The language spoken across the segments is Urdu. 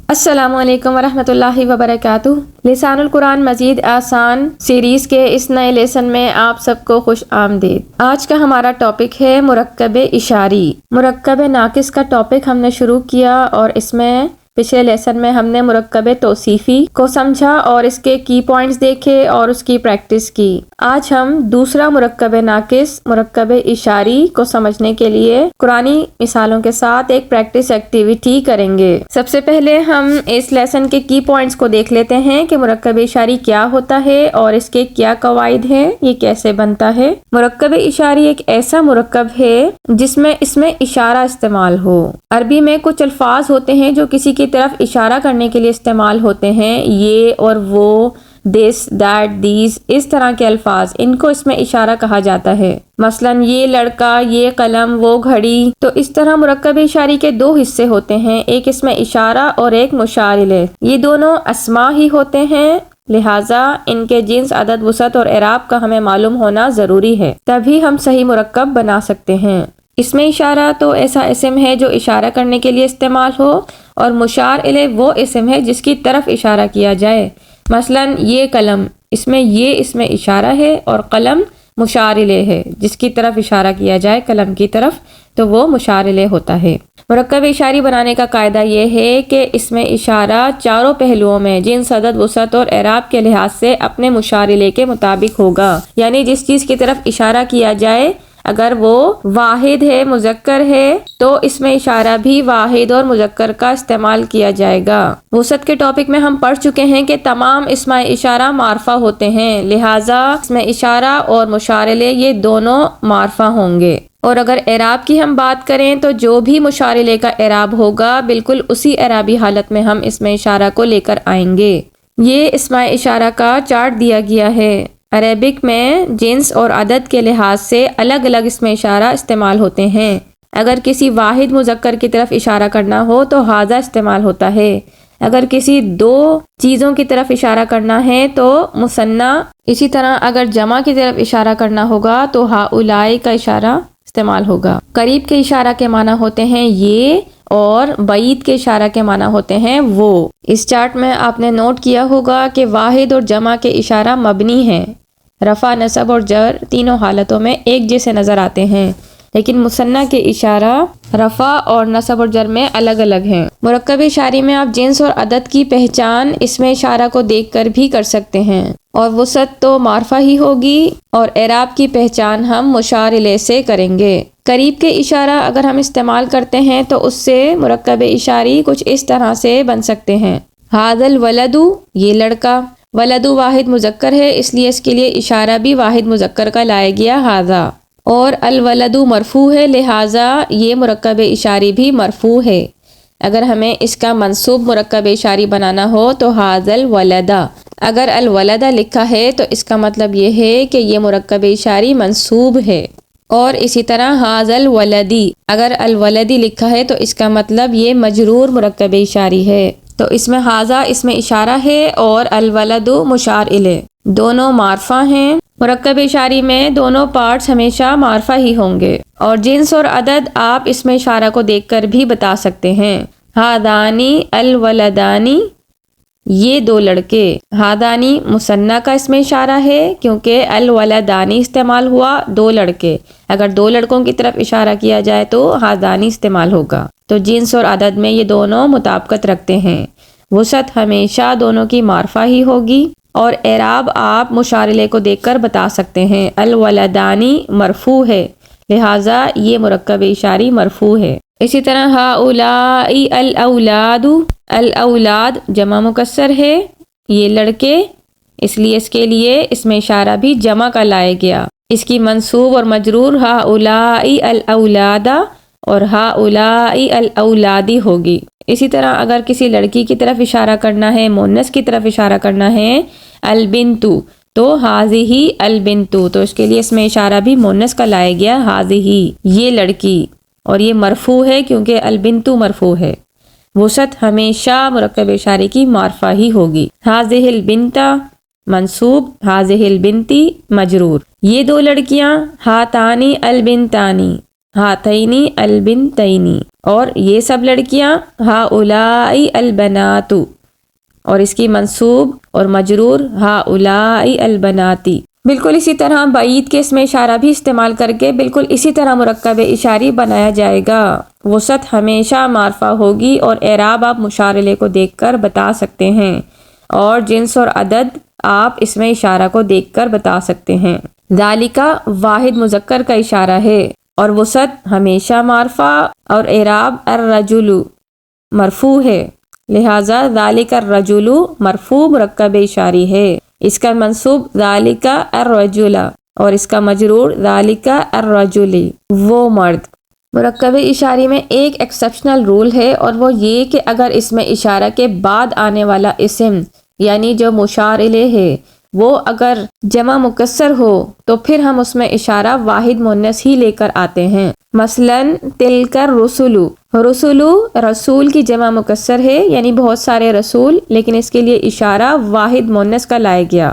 السلام علیکم ورحمۃ اللہ وبرکاتہ۔ لسان القرآن مزید آسان سیریز کے اس نئے لیسن میں آپ سب کو خوش آمدید۔ آج کا ہمارا ٹاپک ہے مرکب اشاری۔ مرکب ناقص کا ٹاپک ہم نے شروع کیا اور اس میں پچھلے لیسن میں ہم نے مرکب توصیفی کو سمجھا اور اس کے کی پوائنٹس دیکھے اور اس کی پریکٹس کی۔ آج ہم دوسرا مرکب ناقص مرکب اشاری کو سمجھنے کے لیے قرآنی مثالوں کے ساتھ ایک پریکٹس ایکٹیویٹی کریں گے۔ سب سے پہلے ہم اس لیسن کے کی پوائنٹس کو دیکھ لیتے ہیں کہ مرکب اشاری کیا ہوتا ہے اور اس کے کیا قواعد ہیں، یہ کیسے بنتا ہے۔ مرکب اشاری ایک ایسا مرکب ہے جس میں اشارہ استعمال ہو۔ عربی میں کچھ الفاظ ہوتے ہیں جو کسی کی طرف اشارہ کرنے کے لیے استعمال ہوتے ہیں، یہ اور وہ، دس، دیٹ، دیز، اس طرح کے الفاظ، ان کو اس میں اشارہ کہا جاتا ہے۔ مثلا یہ لڑکا، یہ قلم، وہ گھڑی۔ تو اس طرح مرکب اشاری کے دو حصے ہوتے ہیں، ایک اس میں اشارہ اور ایک مشار الیہ۔ یہ دونوں اسماء ہی ہوتے ہیں، لہٰذا ان کے جنس، عدد، وسعت اور اعراب کا ہمیں معلوم ہونا ضروری ہے، تبھی ہم صحیح مرکب بنا سکتے ہیں۔ اس میں اشارہ تو ایسا اسم ہے جو اشارہ کرنے کے لیے استعمال ہو، اور مشار الیہ وہ اسم ہے جس کی طرف اشارہ کیا جائے۔ مثلا یہ قلم، اس میں یہ اسم اشارہ ہے اور قلم مشار الیہ ہے، جس کی طرف اشارہ کیا جائے قلم کی طرف تو وہ مشار الیہ ہوتا ہے۔ مرکب اشاری بنانے کا قاعدہ یہ ہے کہ اس میں اشارہ چاروں پہلوؤں میں جنس، عدد، وسعت اور اعراب کے لحاظ سے اپنے مشار الیہ کے مطابق ہوگا، یعنی جس چیز کی طرف اشارہ کیا جائے اگر وہ واحد ہے، مذکر ہے، تو اس میں اشارہ بھی واحد اور مذکر کا استعمال کیا جائے گا۔ وسعت کے ٹاپک میں ہم پڑھ چکے ہیں کہ تمام اسماء اشارہ معرفہ ہوتے ہیں، لہٰذا اس میں اشارہ اور مشار الیہ یہ دونوں معرفہ ہوں گے۔ اور اگر اعراب کی ہم بات کریں تو جو بھی مشار الیہ کا اعراب ہوگا بالکل اسی اعرابی حالت میں ہم اس میں اشارہ کو لے کر آئیں گے۔ یہ اسماء اشارہ کا چارٹ دیا گیا ہے۔ عربک میں جنس اور عدد کے لحاظ سے الگ الگ اسم اشارہ استعمال ہوتے ہیں۔ اگر کسی واحد مذکر کی طرف اشارہ کرنا ہو تو ھذا استعمال ہوتا ہے، اگر کسی دو چیزوں کی طرف اشارہ کرنا ہے تو مثنیٰ، اسی طرح اگر جمع کی طرف اشارہ کرنا ہوگا تو ہؤلاء کا اشارہ استعمال ہوگا۔ قریب کے اشارہ کے معنی ہوتے ہیں یہ، اور بعید کے اشارہ کے معنی ہوتے ہیں وہ۔ اس چارٹ میں آپ نے نوٹ کیا ہوگا کہ واحد اور جمع کے اشارہ مبنی ہیں، رفع، نصب اور جر تینوں حالتوں میں ایک جیسے نظر آتے ہیں، لیکن مثنیٰ کے اشارہ رفع اور نصب اور جر میں الگ الگ ہیں۔ مرکب اشاری میں آپ جنس اور عدد کی پہچان اسم اشارہ کو دیکھ کر بھی کر سکتے ہیں، اور وسعت تو معرفہ ہی ہوگی، اور اعراب کی پہچان ہم مشار الیہ سے کریں گے۔ قریب کے اشارہ اگر ہم استعمال کرتے ہیں تو اس سے مرکب اشاری کچھ اس طرح سے بن سکتے ہیں۔ ھذا الولد، یہ لڑکا، ولد واحد مذکر ہے اس لیے اس کے لیے اشارہ بھی واحد مذکر کا لایا گیا ھذا، اور الولد مرفوع ہے لہٰذا یہ مرکب اشاری بھی مرفوع ہے۔ اگر ہمیں اس کا منصوب مرکب اشاری بنانا ہو تو ھذا الولد، اگر الولد لکھا ہے تو اس کا مطلب یہ ہے کہ یہ مرکب اشاری منصوب ہے، اور اسی طرح ھذا الولدی، اگر الولدی لکھا ہے تو اس کا مطلب یہ مجرور مرکب اشاری ہے۔ تو اس میں ھذا اس میں اشارہ ہے اور الولد مشار الیہ، دونوں معرفہ ہیں۔ مرکب اشاری میں دونوں پارٹس ہمیشہ معرفہ ہی ہوں گے، اور جنس اور عدد آپ اس میں اشارہ کو دیکھ کر بھی بتا سکتے ہیں۔ ھذانی الولدانی، یہ دو لڑکے۔ ھذانی مثنیٰ کا اس میں اشارہ ہے کیونکہ الولدانی استعمال ہوا دو لڑکے، اگر دو لڑکوں کی طرف اشارہ کیا جائے تو ھذانی استعمال ہوگا۔ تو جنس اور عدد میں یہ دونوں مطابقت رکھتے ہیں۔ وسعت ہمیشہ دونوں کی معرفہ ہی ہوگی، اور اعراب آپ مشار الیہ کو دیکھ کر بتا سکتے ہیں۔ الولدانی مرفوع ہے لہٰذا یہ مرکب اشاری مرفوع ہے۔ اسی طرح ہؤلاء الاولاد، الاولاد جمع مکسر ہے، یہ لڑکے، اس لیے اس کے لیے اس میں اشارہ بھی جمع کا لایا گیا۔ اس کی منصوب اور مجرور ہؤلاء الاولاد اور ہؤلاء الاولادی ہوگی۔ اسی طرح اگر کسی لڑکی کی طرف اشارہ کرنا ہے، مؤنث کی طرف اشارہ کرنا ہے، البنت، تو ھذہ البنت، تو اس کے لیے اس میں اشارہ بھی مؤنث کا لایا گیا ھذہ، یہ لڑکی، اور یہ مرفوع ہے کیونکہ البنت مرفوع ہے۔ وسعت ہمیشہ مرکب اشاری کی معرفہ ہی ہوگی۔ ھذہ البنت منصوب، ھذہ البنتی مجرور۔ یہ دو لڑکیاں، ھاتانی البنتانی، ھاتینی البنتینی۔ اور یہ سب لڑکیاں، ہاؤلائی البنات، اور اس کی منصوب اور مجرور ہاؤلائی البناتی۔ بالکل اسی طرح بعید کے اسم اشارہ بھی استعمال کر کے بالکل اسی طرح مرکب اشاری بنایا جائے گا۔ وسعت ہمیشہ معرفہ ہوگی اور اعراب آپ مشارلے کو دیکھ کر بتا سکتے ہیں، اور جنس اور عدد آپ اسم اشارہ کو دیکھ کر بتا سکتے ہیں۔ ذالکا واحد مذکر کا اشارہ ہے، اور وسعت ہمیشہ معرفہ اور اعراب الرجل مرفوع ہے، لہٰذا ذالک الرجل مرفوع مرکب اشاری ہے۔ اس کا منصوب ذالک الرجل اور اس کا مجرور ذالک الرجل، وہ مرد۔ مرکب اشاری میں ایک ایکسیپشنل رول ہے، اور وہ یہ کہ اگر اسم اشارہ کے بعد آنے والا اسم یعنی جو مشار الیہ ہے وہ اگر جمع مکسر ہو تو پھر ہم اس میں اشارہ واحد مؤنث ہی لے کر آتے ہیں۔ مثلاً تلک الرسل، رسول رسول کی جمع مکسر ہے یعنی بہت سارے رسول، لیکن اس کے لیے اشارہ واحد مؤنث کا لایا گیا،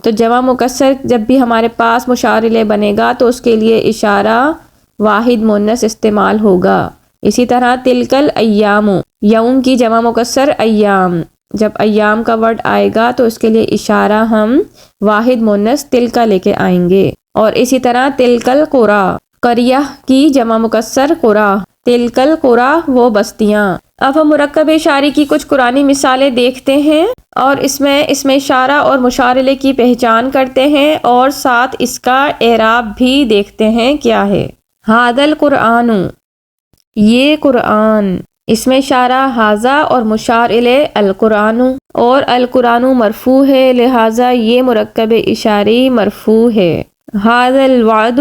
تو جمع مکسر جب بھی ہمارے پاس مشار الیہ بنے گا تو اس کے لیے اشارہ واحد مؤنث استعمال ہوگا۔ اسی طرح تلک الایام، یوم کی جمع مکسر ایام، جب ایام کا ورڈ آئے گا تو اس کے لیے اشارہ ہم واحد مؤنث تلکا لے کے آئیں گے۔ اور اسی طرح تلک القری، قریہ کی جمع مکسر قری، تلک القری وہ بستیاں۔ اب ہم مرکب اشاری کی کچھ قرآنی مثالیں دیکھتے ہیں اور اس میں اسم اشارہ اور مشار الیہ کی پہچان کرتے ہیں، اور ساتھ اس کا اعراب بھی دیکھتے ہیں کیا ہے۔ ھذا القرآن، یہ قرآن، اسم اشارہ ھذا اور مشار الیہ القرآن، اور القرآن مرفوع ہے لہٰذا یہ مرکب اشاری مرفوع ہے۔ ھذا الوعد،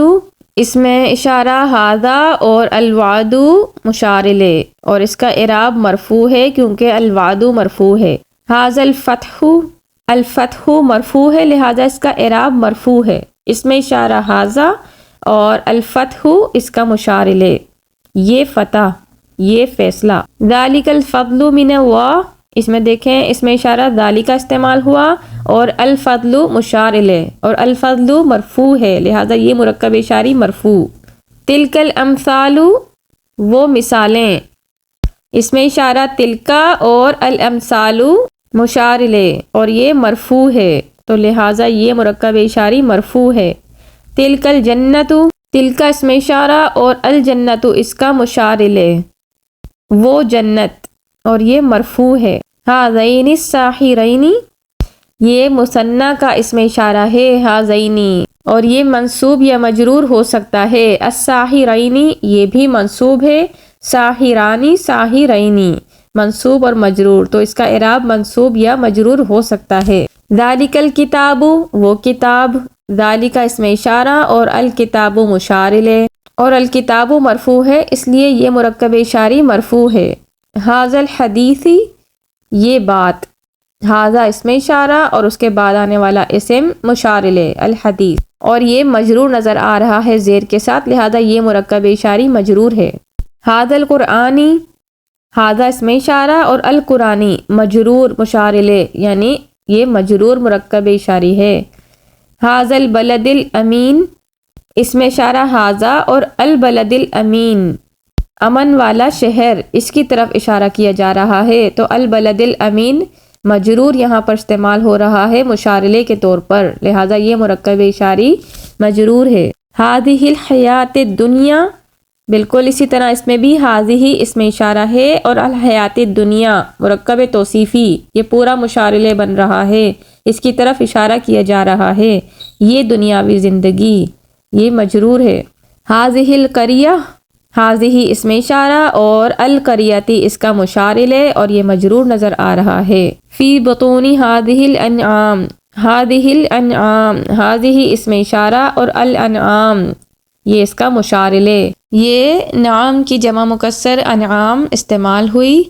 اسم اشارہ ھذا اور الوعد مشار الیہ، اور اس کا اعراب مرفوع ہے کیونکہ الوعد مرفوع ہے۔ ھذا الفتح، الفتح مرفوع ہے لہٰذا اس کا اعراب مرفوع ہے۔ اسم اشارہ ھذا اور الفتح اس کا مشار الیہ، یہ فتح، یہ فیصلہ۔ ذالک الفضل من اللہ، اس میں دیکھیں اس میں اشارہ ذالک کا استعمال ہوا اور الفضل مشار الیہ، اور الفضل مرفوع ہے لہٰذا یہ مرکب اشاری مرفوع۔ تلک الامثال، وہ مثالیں، اس میں اشارہ تلکا اور الامثال مشار الیہ اور یہ مرفوع ہے تو لہٰذا یہ مرکب اشاری مرفوع ہے۔ تلک الجنت، تلکا اس میں اشارہ اور الجنت اس کا مشار الیہ، وہ جنت، اور یہ مرفوع ہے۔ ھذین الساحرین، یہ مثنیٰ کا اسم اشارہ ہے ھذین، اور یہ منصوب یا مجرور ہو سکتا ہے۔ الساحرین یہ بھی منصوب ہے، ساحرانی ساحرین منصوب اور مجرور، تو اس کا اعراب منصوب یا مجرور ہو سکتا ہے۔ ذالک الکتاب، وہ کتاب، ذالک اسم اشارہ اور الکتاب مشار الیہ، اور الکتاب مرفوع ہے اس لیے یہ مرکب اشاری مرفوع ہے۔ ھذا الحدیث، یہ بات، ھذا اسم اشارہ اور اس کے بعد آنے والا اسم مشار الیہ الحدیث، اور یہ مجرور نظر آ رہا ہے زیر کے ساتھ لہذا یہ مرکب اشاری مجرور ہے۔ ھذا القرآنی، ھذا اسم اشارہ اور القرآنی مجرور مشار الیہ یعنی یہ مجرور مرکب اشاری ہے۔ ھذا البلد الامین، اسم اشارہ ھذا اور البلد الامین امن والا شہر، اس کی طرف اشارہ کیا جا رہا ہے تو البلد الامین مجرور یہاں پر استعمال ہو رہا ہے مشار الیہ کے طور پر لہٰذا یہ مرکب اشاری مجرور ہے۔ ھذہ الحیات الدنیا، بالکل اسی طرح اس میں بھی ھذہ اسم اشارہ ہے اور الحیات الدنیا مرکب توصیفی، یہ پورا مشار الیہ بن رہا ہے، اس کی طرف اشارہ کیا جا رہا ہے، یہ دنیاوی زندگی، یہ مجرور ہے۔ ھذہ القریہ، ھذہ اسم اشارہ اور القریتی اس کا مشار الیہ اور یہ مجرور نظر آ رہا ہے۔ فی بطون ھذہ الانعام، ھذہ الانعام، ھذہ اسم اشارہ اور الانعام یہ اس کا مشار الیہ، یہ نعام کی جمع مکسر انعام استعمال ہوئی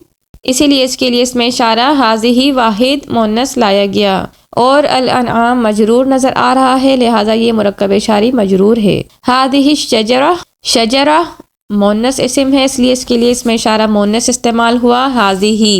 اسی لیے اس کے لیے اس میں اشارہ ھذہ واحد مؤنث لایا گیا، اور الانعام مجرور نظر آ رہا ہے لہٰذا یہ مرکب اشاری مجرور ہے۔ ھذہ الشجرہ، شجرہ مؤنث اسم ہے اس لیے اس کے لیے اس میں اشارہ مؤنث استعمال ہوا ھذہ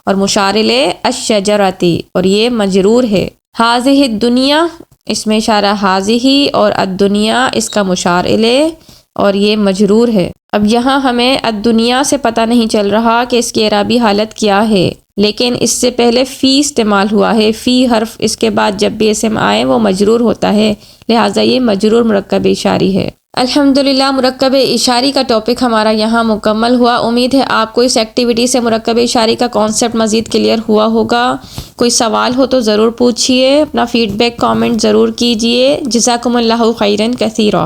اور مشار الیہ الشجرتی اور یہ مجرور ہے۔ ھذہ الدنیا، اس میں اشارہ ھذہ اور الدنیا اس کا مشار الیہ اور یہ مجرور ہے۔ اب یہاں ہمیں الدنیا سے پتہ نہیں چل رہا کہ اس کی اعرابی حالت کیا ہے، لیکن اس سے پہلے فی استعمال ہوا ہے، فی حرف اس کے بعد جب بھی اسم آئے وہ مجرور ہوتا ہے، لہٰذا یہ مجرور مرکب اشاری ہے۔ الحمدللہ مرکب اشاری کا ٹاپک ہمارا یہاں مکمل ہوا۔ امید ہے آپ کو اس ایکٹیویٹی سے مرکب اشاری کا کانسیپٹ مزید کلیئر ہوا ہوگا۔ کوئی سوال ہو تو ضرور پوچھیے، اپنا فیڈ بیک کامنٹ ضرور کیجیے۔ جزاکم اللہ خیرا کثیرا۔